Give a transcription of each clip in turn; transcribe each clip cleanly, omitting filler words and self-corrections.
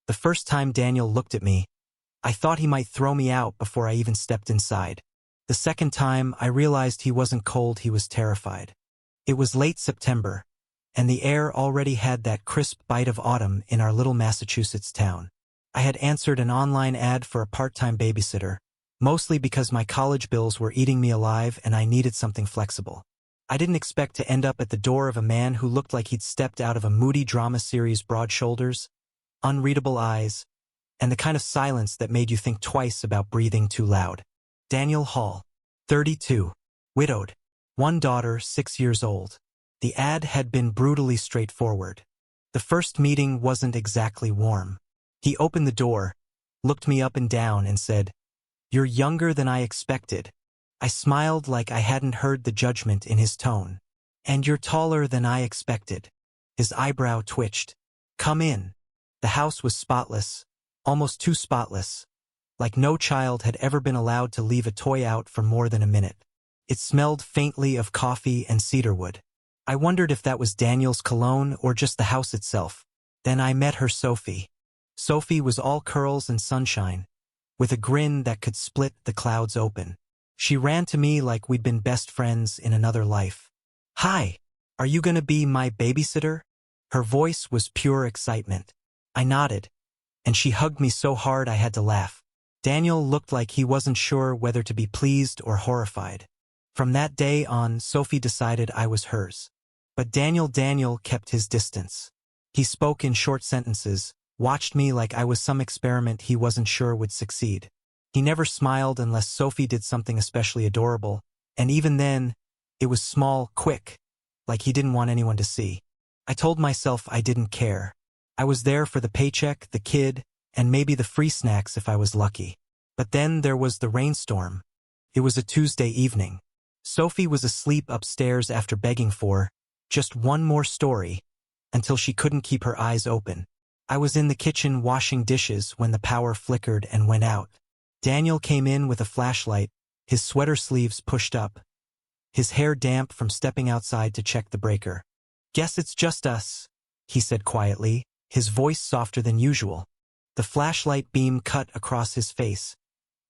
The first time Daniel looked at me, I thought he might throw me out before I even stepped inside. The second time, I realized he wasn't cold, he was terrified. It was late September, and the air already had that crisp bite of autumn in our little Massachusetts town. I had answered an online ad for a part-time babysitter, mostly because my college bills were eating me alive and I needed something flexible. I didn't expect to end up at the door of a man who looked like he'd stepped out of a moody drama series, broad shoulders, unreadable eyes, and the kind of silence that made you think twice about breathing too loud. Daniel Hall, 32, widowed, one daughter, 6 years old. The ad had been brutally straightforward. The first meeting wasn't exactly warm. He opened the door, looked me up and down, and said, "You're younger than I expected." I smiled like I hadn't heard the judgment in his tone. "And you're taller than I expected." His eyebrow twitched. "Come in." The house was spotless, almost too spotless, like no child had ever been allowed to leave a toy out for more than a minute. It smelled faintly of coffee and cedarwood. I wondered if that was Daniel's cologne or just the house itself. Then I met her, Sophie. Sophie was all curls and sunshine, with a grin that could split the clouds open. She ran to me like we'd been best friends in another life. "Hi, are you gonna be my babysitter?" Her voice was pure excitement. I nodded, and she hugged me so hard I had to laugh. Daniel looked like he wasn't sure whether to be pleased or horrified. From that day on, Sophie decided I was hers. But Daniel kept his distance. He spoke in short sentences, watched me like I was some experiment he wasn't sure would succeed. He never smiled unless Sophie did something especially adorable, and even then, it was small, quick, like he didn't want anyone to see. I told myself I didn't care. I was there for the paycheck, the kid, and maybe the free snacks if I was lucky. But then there was the rainstorm. It was a Tuesday evening. Sophie was asleep upstairs after begging for just one more story, until she couldn't keep her eyes open. I was in the kitchen washing dishes when the power flickered and went out. Daniel came in with a flashlight, his sweater sleeves pushed up, his hair damp from stepping outside to check the breaker. "Guess it's just us," he said quietly, his voice softer than usual. The flashlight beam cut across his face,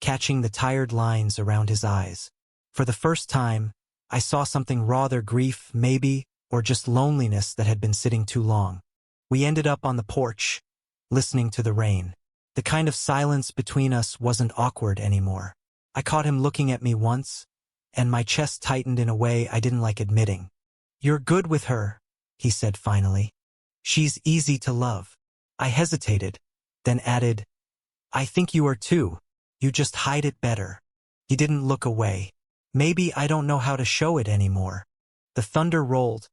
catching the tired lines around his eyes. For the first time, I saw something rather grief, maybe, or just loneliness that had been sitting too long. We ended up on the porch, listening to the rain. The kind of silence between us wasn't awkward anymore. I caught him looking at me once, and my chest tightened in a way I didn't like admitting. "You're good with her," he said finally. "She's easy to love." I hesitated, then added, "I think you are too. You just hide it better." He didn't look away. Maybe I don't know how to show it anymore. The thunder rolled,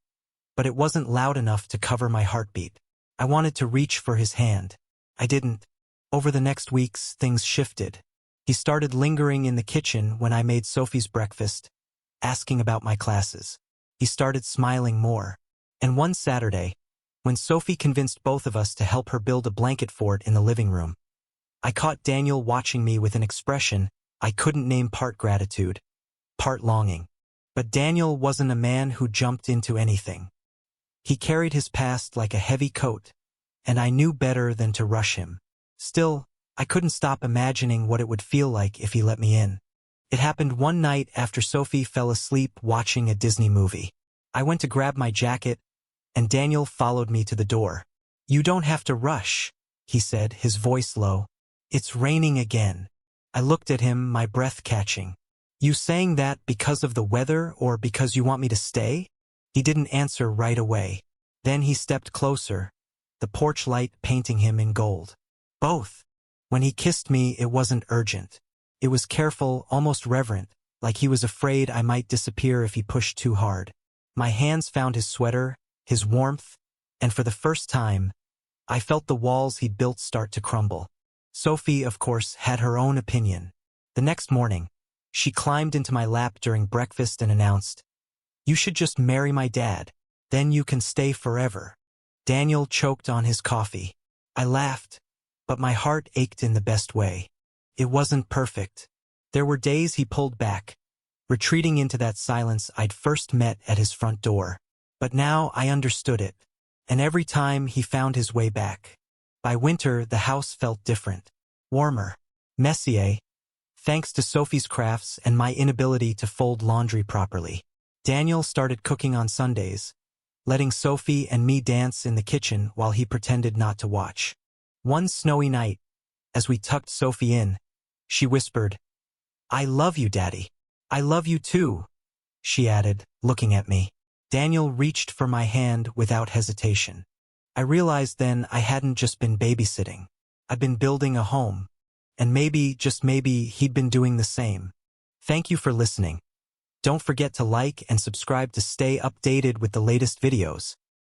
but it wasn't loud enough to cover my heartbeat. I wanted to reach for his hand. I didn't. Over the next weeks, things shifted. He started lingering in the kitchen when I made Sophie's breakfast, asking about my classes. He started smiling more. And one Saturday, when Sophie convinced both of us to help her build a blanket fort in the living room, I caught Daniel watching me with an expression I couldn't name, part gratitude, part longing. But Daniel wasn't a man who jumped into anything. He carried his past like a heavy coat, and I knew better than to rush him. Still, I couldn't stop imagining what it would feel like if he let me in. It happened one night after Sophie fell asleep watching a Disney movie. I went to grab my jacket, and Daniel followed me to the door. "You don't have to rush," he said, his voice low. "It's raining again." I looked at him, my breath catching. "You saying that because of the weather or because you want me to stay?" He didn't answer right away. Then he stepped closer, the porch light painting him in gold. "Both." When he kissed me, it wasn't urgent. It was careful, almost reverent, like he was afraid I might disappear if he pushed too hard. My hands found his sweater, his warmth, and for the first time, I felt the walls he'd built start to crumble. Sophie, of course, had her own opinion. The next morning, she climbed into my lap during breakfast and announced, "You should just marry my dad. Then you can stay forever." Daniel choked on his coffee. I laughed, but my heart ached in the best way. It wasn't perfect. There were days he pulled back, retreating into that silence I'd first met at his front door. But now I understood it, and every time he found his way back. By winter, the house felt different. Warmer. Messier. Thanks to Sophie's crafts and my inability to fold laundry properly. Daniel started cooking on Sundays, letting Sophie and me dance in the kitchen while he pretended not to watch. One snowy night, as we tucked Sophie in, she whispered, "I love you, Daddy. I love you too," she added, looking at me. Daniel reached for my hand without hesitation. I realized then I hadn't just been babysitting. I'd been building a home. And maybe, just maybe, he'd been doing the same. Thank you for listening. Don't forget to like and subscribe to stay updated with the latest videos.